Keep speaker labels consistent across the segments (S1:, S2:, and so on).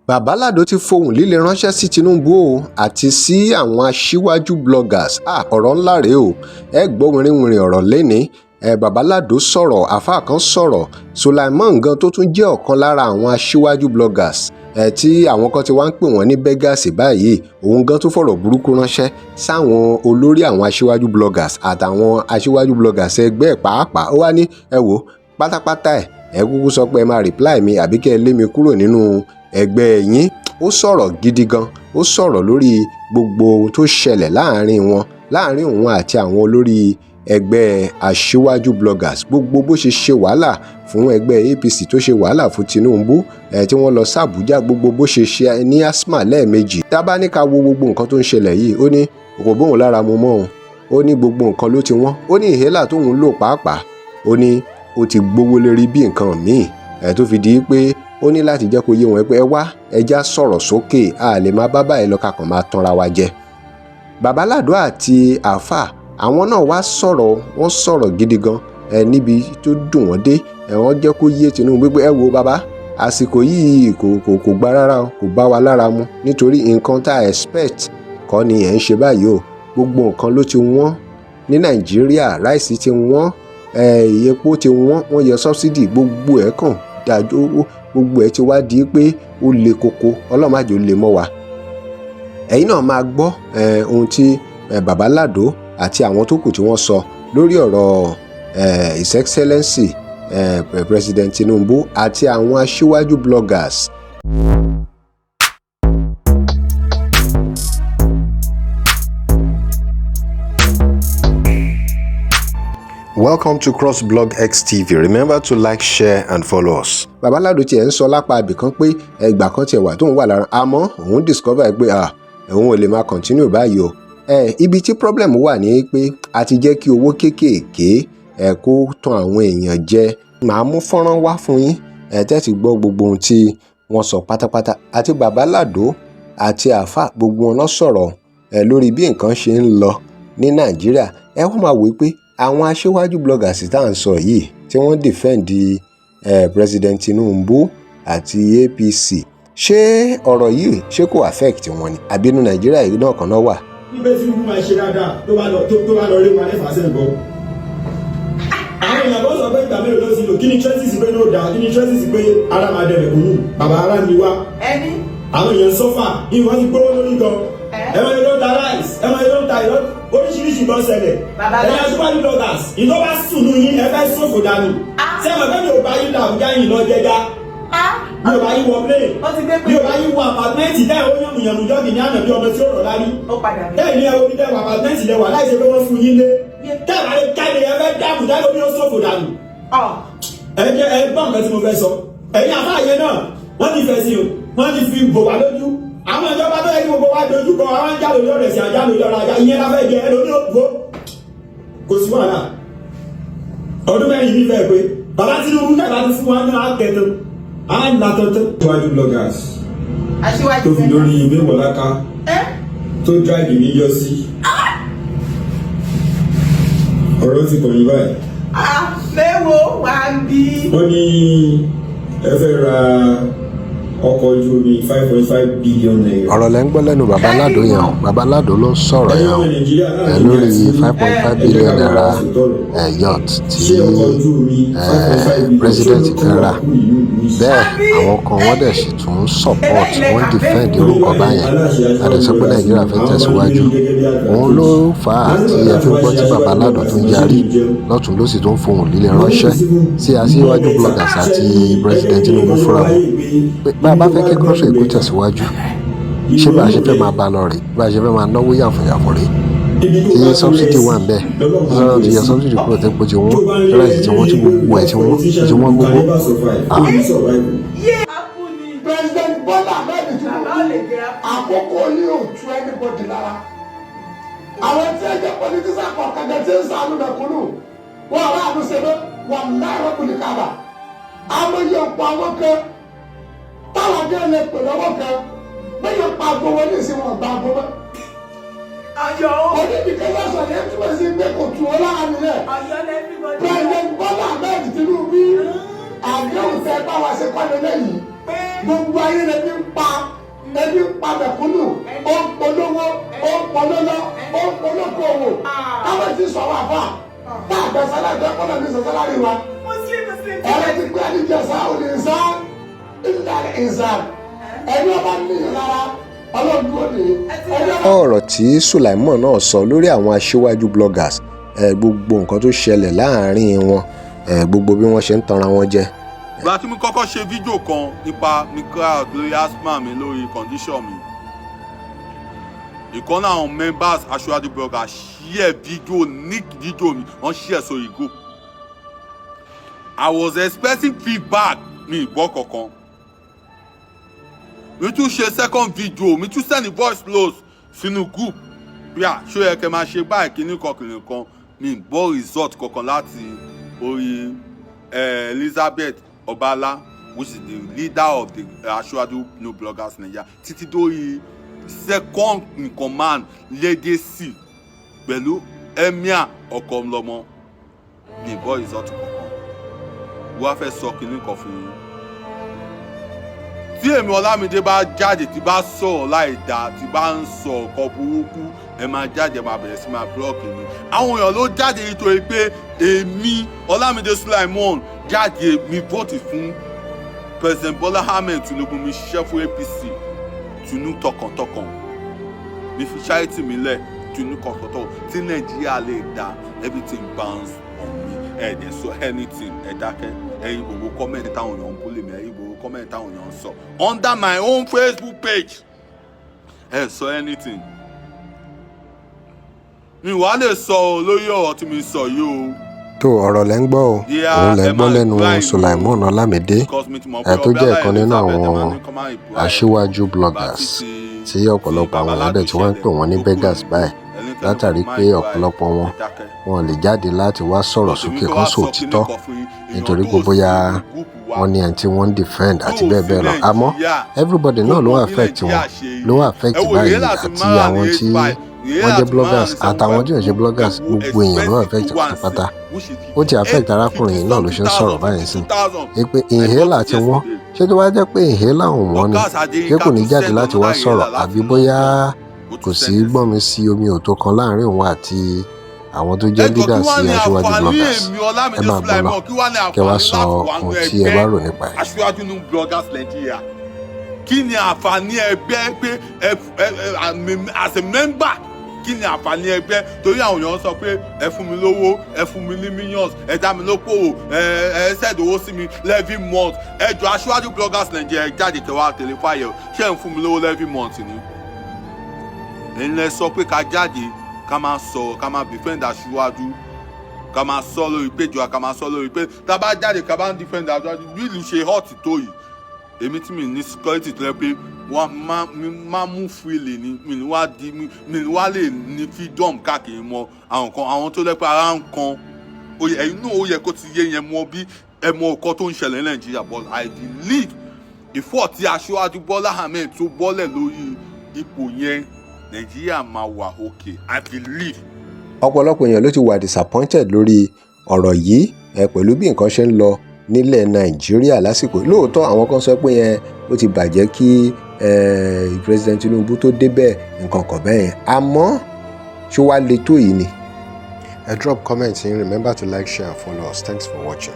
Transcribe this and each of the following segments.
S1: Babalado ti fohùn líle ránṣẹ́ sí Tinubu o àti sí àwọn Asiwaju Bloggers. Ọ̀rọ̀ ńlá rèé o, ẹ gbọ́ wìrìwìrì ọ̀rọ̀ lénìí. Babalado sọ̀rọ̀, àfáà kan sọ̀rọ̀, Sulaiman gan tó tún jẹ́ ọ̀kan lára àwọn Asiwaju Bloggers tí àwọn kan ti wá ń pè wọ́n ní beggars báyìí, òun gan tó fọ̀rọ̀ burúkú ránṣẹ́ sáwọn olórí àwọn Asiwaju Bloggers àtàwọn Asiwaju Bloggers ẹgbẹ́ ẹ̀ pàápàá. Ó wá ní ẹ wò pátápátá ẹ kúkú sọ pé ẹ máa reply mi àbí kẹ́ ẹ lé mi kúrò nínú ẹgbẹ́ yín. Ó sọ̀rọ̀ gidi gan, ó sọ̀rọ̀ lórí gbogbo ohun tó ṣẹlẹ̀ láàrin òun àti àwọn olórí ẹgbẹ́ Asiwaju Bloggers, gbogbo bó ṣe ṣe wàhálà fún ẹgbẹ́ APC tó ṣe wàhálà fún Tinubu tí wọ́n lọ sí Àbújá, gbogbo bó ṣe ṣe ní asthma lẹ́ẹ̀mejì. Tá bá ní ká wo gbogbo nǹkan tó ń ṣẹlẹ̀ yìí, ó ní kò bóun lára mu mọ́ òun, ó ní gbogbo nǹkan ló ti wọ́n, ó ní inhaler tóun lò pàápàá, ó ní ó ti gbówó lérí bí nǹkan míì tó fi di pé ó ní láti jẹ́ kó yé wọn pé ẹ wá ẹja sọ̀rọ̀ sókè, a lè máa bá báyìí lọ kakàn máa tanra wa jẹ. Babalado àti àáfà àwọn náà wá sọ̀rọ̀, wọ́n sọ̀rọ̀ gidi gan níbi tó dùn wọ́n dé. Wọ́n jẹ́ kó yé Tinubu pé ẹ wo bàbá, àsìkò yìí kò gbà rárá o, kò bá wa lára mu, nítorí nǹkan tá a expect kọ́ ni ẹ̀ ń ṣe báyìí o. Gbogbo nǹkan ló ti wọ́n ní Nàìjíríà, ráìsì ti wọ́n, epo ti wọ́n yọ subsidy, gbogbo ẹ̀ kàn dájú, gbogbo ẹ̀ ti wá di pé ó le koko, Ọlọ́run má jẹ́ ó le mọ́ wa. Ẹ̀yin náà máa gbọ́ ohun tí Babalado àti àwọn tó kù tí wọ́n sọ lórí ọ̀rọ̀ His Excellency President Tinubu àti àwọn Asiwaju Bloggers. Welcome to Crossblog X TV. Remember to like, share and follow us. Babalado tiẹ̀ ń sọ lápá ibìkan pé ìgbà kan tiẹ̀ wà tóun wà lára, àmọ́ òun discover pé òun ò lè máa continue báyìí o. Ibi tí problem wà ní pé a ti jẹ́ kí owó kéékèèké kó tàn àwọn èèyàn jẹ. Màá mú fọ́nrán wá fún yín tẹ́tí gbọ́ gbogbo ohun tí wọ́n sọ pátápátá. Àti Babalado àti àáfà gbogbo wọn lọ sọ̀rọ̀ lórí bí nǹkan ṣe ń lọ ní Nàìjíríà. Ẹ wọ́n máa wò pé àwọn Asiwaju Bloggers tá à ń sọ yìí tí wọ́n defend President Tinubu àti APC, ṣé ọ̀rọ̀ yìí ṣé kò affect wọn ni àbí inú Nàìjíríà yìí náà kan náà wà?
S2: Nígbà tí mo máa ṣe dáadáa tó bá lọ rí wa lẹ́fà sẹ́yìn bọ́. Àwọn èèyàn bọ́ sọ pé ìgbà mélòó ló ti lò, kí ni traces pé ló dáa, kí ni traces pé ara máa dẹ̀rẹ̀ kò yùn, bàbá ara ni wá. Àwọn èèyàn sọ́fà ní wọ́n ti gbówó lórí gan. Ẹ máa yọ ta rice, ẹ máa yọ ta ìrọ́, oríṣiríṣi ló ṣẹlẹ̀. Ẹ̀yin Asiwaju Bloggers, ìlú bá sùn ní yín, ẹ fẹ́ sọ̀fò dànù. Ṣé ẹ mọ̀ pé mi ò bá yín dà Àbújá yìí lọ jẹja? Mi ò bá yín wọ plane, mi ò bá yín wọ apàtmẹ́ǹtì dá ìwé yànmùyànmù jọ́gì ní àná bí ọmọ tí ó rọ̀ lárí. Bẹ́ẹ̀ ni ẹ wo bí dẹ́wọ̀ apàtmẹ́ǹtì lẹ́wà láìsí pé wọ́n fún yín lé. Tẹ́lá lè jáde ẹ fẹ́ dá Àbújá lórí ó sọ̀fò dànù. Ẹ gbọ́n nǹkan tí mo fẹ́ sọ. Ẹ̀yin àfáàyè náà, wọ́n ti fẹ́ sí o, wọ́n ti fi bò wá lójú. Àwọn ìjọba tó yẹ kí gbogbo wa dojú kọ àwọn ń jálò lórí ẹ̀sìn àjálò lọ́ra ajá ìyẹn láfẹ́ jẹ ẹlòmí òkú kò sí wàhálà. Ọdún mẹ́rin nífẹ̀ẹ́ pé bàbá Tinubu kẹta ti fún wa ní àkẹtọ ànàtọ̀tọ̀. Asiwaju Bloggers tó fi lórí mewolaka tó drive ní yọ sí ọ̀rọ̀ ti kàn yín báyìí.
S3: Mẹ́wò wá ń bí.
S2: Wọ́n ní ẹ fẹ́ ra ọkọ̀ ojú omi 5.5 billion naira.
S1: Ọ̀rọ̀ lẹ́ ń gbọ́ lẹ́nu Babalado yẹn o. Babalado ló sọ̀rọ̀ yẹn o lórí 5.5 billion naira yacht tí president fẹ́ rà. Bẹ́ẹ̀ àwọn kan wọ́n dẹ̀ sì tún support, wọ́n defend irú nǹkan báyẹn. Àdẹ̀sọ pé Nàìjíríà fẹ́ tẹ̀síwájú. Òun ló fà á tí ẹ fi gbọ́ tí Babalado tó ń yarí lọ́tún ló sì tún fohùn líle ránṣẹ́ sí Asiwaju Bloggers àti president Tinubu fúnra wọn. Bá a bá fẹ́ kí kọ́ńtà èkó tẹ̀síwájú, ṣé bá a ṣe fẹ́ máa bá lọ rè, bá a ṣe fẹ́ máa náwó yàfùyàfù rè, tí subsidy wà ń bẹ̀, lọ́dọ̀ ti yẹ subsidy kúrò tẹ́pọ̀ tí wọ́n ráìsì tí wọ́n ti gbogbo ẹ̀ tí wọ́n gbogbo.
S4: President Bola Ahmed Tinubu àkókò ní òtún anybody lára. Àwọn tí ẹ jẹ́ politician kọ̀ọ̀kan tí ń sàánú mẹ̀kúnnù wọ́n aráàlú ṣe ló wọ́n náírà kùnì kábà. Àwọn yóò pa àwọn kan táwọn akẹ́ lè pè lọ́wọ́ kan bẹ́ẹ̀ pa gbowó ní ìsìn wọn gba gbowó. Onídìí lọ́sọ̀ ní ẹtúmọ̀ sí pé kò tù ó láàrin rẹ̀. President Bola Ahmed Tinubu àdéhùn tẹ báwa ṣe kọ́ni lẹ́yìn. Gbogbo ayé lè fi ń pa ebi ń pa mẹ̀kúnnù ó ń polówó ó ń polówó ó ń polówó owó káwọn ti sọ̀rọ̀ àfà tá a gbẹ̀sẹ̀ láti ẹ̀kọ́ náà ní sọ̀sálárì wa ẹ̀rẹ́ ti gbé àdìjẹsà òní ìsá ìlànà ìsá ẹni ọba ní ìlara ọlọ́run dúró ní.
S1: ọ̀rọ̀ tí Sulaiman náà sọ lórí àwọn aṣíwájú bloggers gbogbo nǹkan tó ṣẹlẹ̀ láàárín wọn gbogbo bí wọ́n ṣe ń tanra wọn jẹ.
S5: ìgbà tí mo kọ́kọ́ ṣe fídíò kan nípa mi crowd lórí asthma mi lórí condition mi ìkànnì àwọn members Asiwaju Bloggers share fídíò nick fídíò mi wọ́n share sórí group. I was expecting feedback mi gbọ́ kankan. mi tún ṣe second video mi tún send voice notes sínú group bí a ṣó yẹ kẹ́ máa ṣe báyìí kíní kan mi gbọ́ result kankan láti orí Elizabeth Obala which is the leader of the Asiwaju Bloggers Nigeria títí dórí second in command legacy pẹ̀lú emir ọkọ̀ọ̀lọ́mọ mi gbọ́ result kankan wọ́n fẹ́ sọ kíní kan fún yín. tí èmi Ọlámídé bá jáde tí bá sọ̀rọ̀ láì dáa tí bá ń sọ ọ̀kan burúkú ẹ máa jáde máa bẹ̀rẹ̀ sí máa blọ́ọ̀kì mi. àwọn èèyàn ló jáde nítorí pé èmi Ọlámídé Sulaiman jáde mi vóòtì fún President Bola Ahmed Tinubu mi ṣiṣẹ́ fún APC tunu tọkàntọkàn mi fi charity mi lẹ̀ tunu tọkàntọkàn tí Nàìjíríà lè dá everything bounce on me ẹ̀ẹ́dẹ̀ sọ anything ẹ̀ dákẹ́ ẹ̀yin gbogbo kọ́mẹ̀ntì táwọn èèyàn ń bólè mi ẹ̀yin gbogbo kọ́mẹ̀ntì táwọn èèyàn ń sọ under my own Facebook page ẹ̀ sọ anything mi wàá lè sọ lórí ọ̀rọ̀ tí mi sọ yìí o.
S1: tó ọ̀rọ̀ lẹ́ ń gbọ́ o òun lẹ́ gbọ́ lẹ́nu Sulaiman Ọlámídé tó jẹ́ ìkan nínú àwọn aṣíwájú bloggers tí ọ̀pọ̀lọpọ̀ àwọn èèyàn dẹ̀ tí wọ́n ń pè wọ́n ní beggars báyìí látàrí pé ọ̀pọ̀lọpọ̀ wọn lè jáde láti wá sọ̀rọ̀ sókè kan sòtítọ́ nítorí pé bóyá wọ́n ní ẹni tí wọ́n ń defend àti bẹ́ẹ̀ bẹ́ẹ̀ lọ àmọ́ everybody náà ló affect wọn ló affect báyìí àti àwọn tí wọ́n jẹ́ bloggers àtàwọn tí wọ́n ṣe bloggers gbogbo èèyàn ló affect pátápátá ó ti affect arákùnrin yìí náà ló ṣe ń sọ̀rọ̀ báyìí sí i pé inhaler tí wọ́n ṣé tó bá jẹ́ pé inhaler òun ni ṣé kò ní jáde láti wá sọ̀rọ̀ àbí bóyá kò sí gbọ́n mi sí omi òtó kan láàrin òun àti àwọn tó jẹ́ leader sí Asiwaju Bloggers ẹ máa gbọ́ náà kẹ wá sọ ohun tí ẹ bá rò nípa ẹ̀.
S5: Asiwaju Bloggers Nigeria kí ni àǹfààní ẹgbẹ́ pé as a member kí ni àǹfààní ẹgbẹ́ torí àwọn èèyàn sọ pé ẹ fún mi lówó ẹ fún mi ní millions ẹ dá mi lókòwò ẹ ṣẹ̀dówó sí mi every month ẹ jọ Asiwaju Bloggers Nigeria jáde kẹwàá tẹlẹ fàyẹ ṣé ń fún mi lówó every month ni. ẹ̀yin lẹ sọ pé ká jáde ká máa sọ ká máa defend Asiwaju ká máa sọ lórí péjọ ká máa sọ lórí pé tá a bá jáde ká bá ń defend Asiwaju bí ìlú ṣe hot tó yìí èmi tí mi ní security tó yẹ pé wọ́n máa mú freely ni mi ní wá lè ní freedom káàkiri mọ́ àwọn kan àwọn tó lẹ́pẹ́ ara ń kan ẹ̀yin náà ó yẹ kó ti yé yẹn mọ bí ẹ mọ ọkọ tó ń ṣẹlẹ̀ ní Nàìjíríà but I believe ìfọ̀ tí Asiwaju Bola Ahmed tó bọ́lẹ̀ lórí ipò yẹn Nàìjíríà máa wà okay I believe.
S1: ọ̀pọ̀lọpọ̀ èèyàn ló ti wà disappointed lórí ọ̀rọ̀ yìí pẹ̀lú bí nǹkan ṣe ń lọ nílẹ̀ Nàìjíríà lásìkò lóòótọ́ àwọn kan sọ pé yẹn ó ti bàjẹ́ kí President Tinubu tó débẹ̀ nǹkan kan bẹ́ẹ̀ yẹn àmọ́ ṣé wàá le tó yìí ni. drop comment and remember to like, share and follow us. Thanks for watching.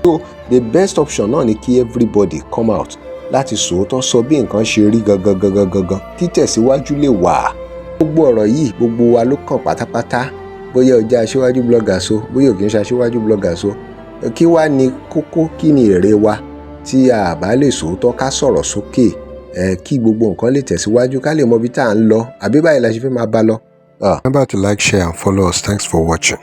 S1: So the best option náà ni kí everybody come out láti sòótọ́ sọ bí nǹkan ṣe rí gangan kí tẹ̀síwájú lè wà. gbogbo ọ̀rọ̀ yìí gbogbo wa ló kàn pátápátá bóyá o jẹ́ Asiwaju Bloggers o bóyá o kì í ṣe Asiwaju Bloggers o kí wá ní kókó kí ni èrè wa tí a bá lè sòótọ́ ká sọ̀rọ̀ sókè kí gbogbo nǹkan lè tẹ̀síwájú ká lè mọ ibi tá à ń lọ àbí báyìí la ṣe fẹ́ máa bá lọ. Remember to like, share and follow us. Thanks for watching.